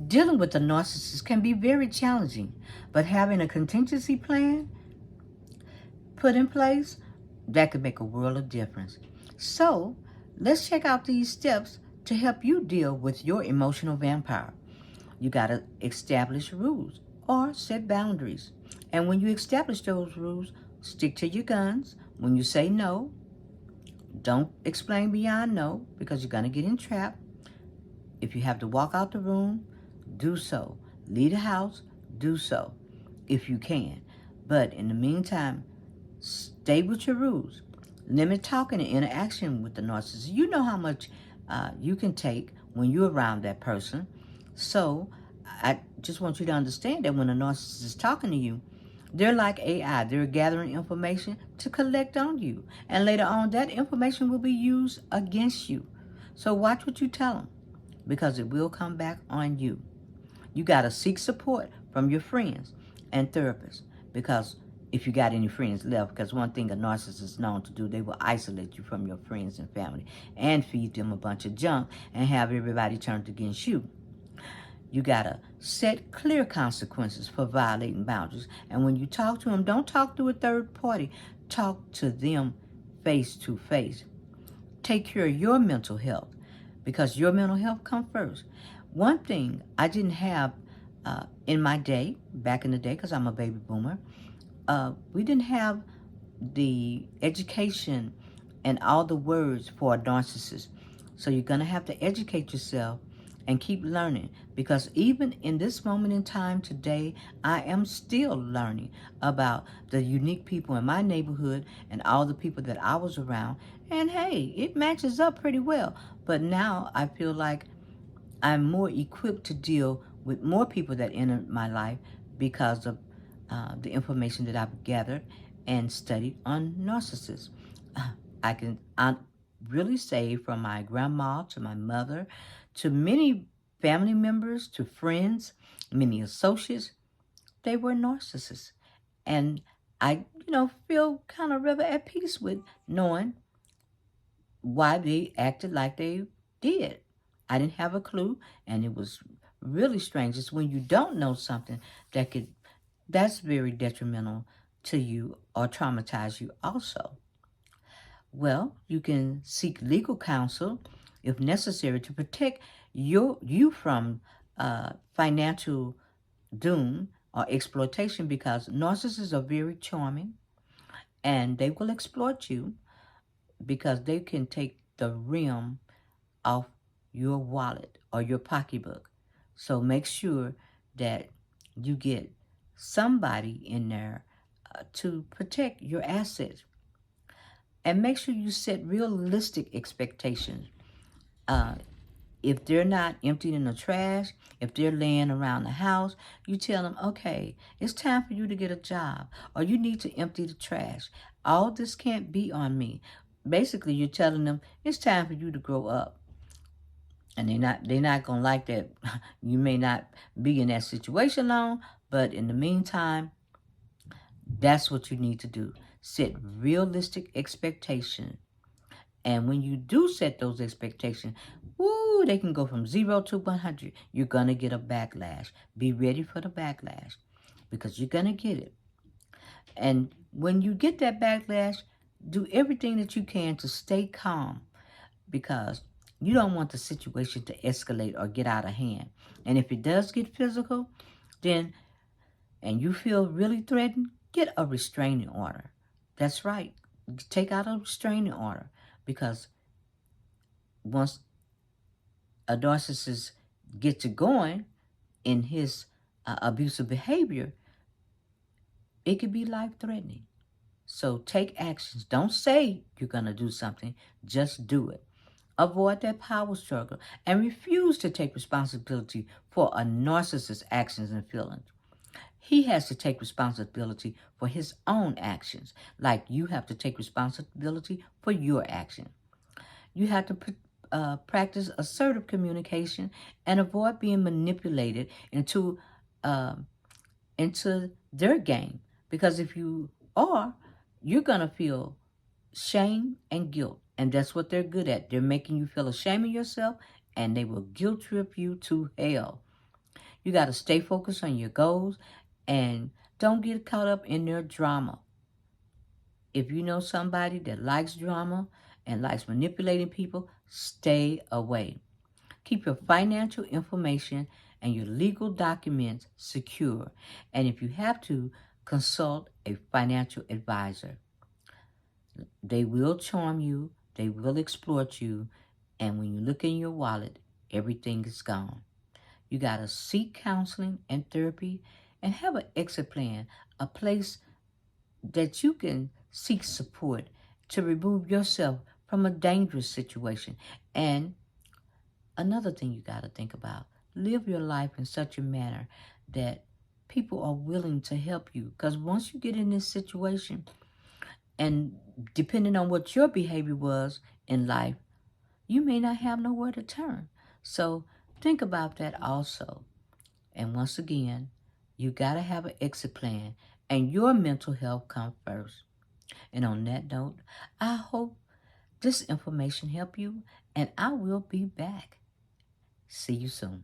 Dealing with a narcissist can be very challenging, but having a contingency plan put in place, that could make a world of difference. So, let's check out these steps to help you deal with your emotional vampire. You got to establish rules or set boundaries. And when you establish those rules, stick to your guns. When you say no, don't explain beyond no because you're going to get entrapped. If you have to walk out the room, do so. Leave the house, do so if you can. But in the meantime, stay with your rules. Limit talking and interaction with the narcissist. You know how much you can take when you're around that person. So I just want you to understand that when a narcissist is talking to you, they're like AI. They're gathering information to collect on you. And later on, that information will be used against you. So watch what you tell them because it will come back on you. You got to seek support from your friends and therapists because if you got any friends left, because one thing a narcissist is known to do, they will isolate you from your friends and family and feed them a bunch of junk and have everybody turned against you. You got to set clear consequences for violating boundaries. And when you talk to them, don't talk to a third party. Talk to them face to face. Take care of your mental health because your mental health comes first. One thing I didn't have in my day, back in the day, because I'm a baby boomer, we didn't have the education and all the words for a narcissist. So you're going to have to educate yourself and keep learning because even in this moment in time today, I am still learning about the unique people in my neighborhood and all the people that I was around. And hey, it matches up pretty well. But now I feel like I'm more equipped to deal with more people that enter my life because of the information that I've gathered and studied on narcissists. I really say from my grandma to my mother to many family members to friends, many associates, they were narcissists. And I, feel kind of rather at peace with knowing why they acted like they did. I didn't have a clue, and it was really strange. It's when you don't know something that's very detrimental to you or traumatize you also. Well, you can seek legal counsel if necessary to protect you from financial doom or exploitation because narcissists are very charming and they will exploit you because they can take the rim off your wallet or your pocketbook. So make sure that you get somebody in there to protect your assets. And make sure you set realistic expectations. Uh, if they're not emptied in the trash, if they're laying around the house, you tell them, okay, it's time for you to get a job or you need to empty the trash. All this can't be on me. Basically, you're telling them it's time for you to grow up. And they're not gonna like that. You may not be in that situation long, but in the meantime, that's what you need to do. Set realistic expectations. And when you do set those expectations, woo, they can go from 0 to 100. You're going to get a backlash. Be ready for the backlash because you're going to get it. And when you get that backlash, do everything that you can to stay calm because you don't want the situation to escalate or get out of hand. And if it does get physical, then, and you feel really threatened, get a restraining order. That's right. Take out a restraining order because once a narcissist gets to going in his abusive behavior, it could be life-threatening. So take actions. Don't say you're going to do something. Just do it. Avoid that power struggle and refuse to take responsibility for a narcissist's actions and feelings. He has to take responsibility for his own actions, like you have to take responsibility for your action. You have to practice assertive communication and avoid being manipulated uh, into their game. Because if you are, you're gonna feel shame and guilt, and that's what they're good at. They're making you feel ashamed of yourself, and they will guilt trip you to hell. You got to stay focused on your goals and don't get caught up in their drama. If you know somebody that likes drama and likes manipulating people, stay away. Keep your financial information and your legal documents secure. And if you have to, consult a financial advisor. They will charm you, they will exploit you, and when you look in your wallet, everything is gone. You got to seek counseling and therapy and have an exit plan, a place that you can seek support to remove yourself from a dangerous situation. And another thing you got to think about, live your life in such a manner that people are willing to help you. Because once you get in this situation, and depending on what your behavior was in life, you may not have nowhere to turn. So think about that also. And once again, you got to have an exit plan, and your mental health comes first. And on that note, I hope this information helped you, and I will be back. See you soon.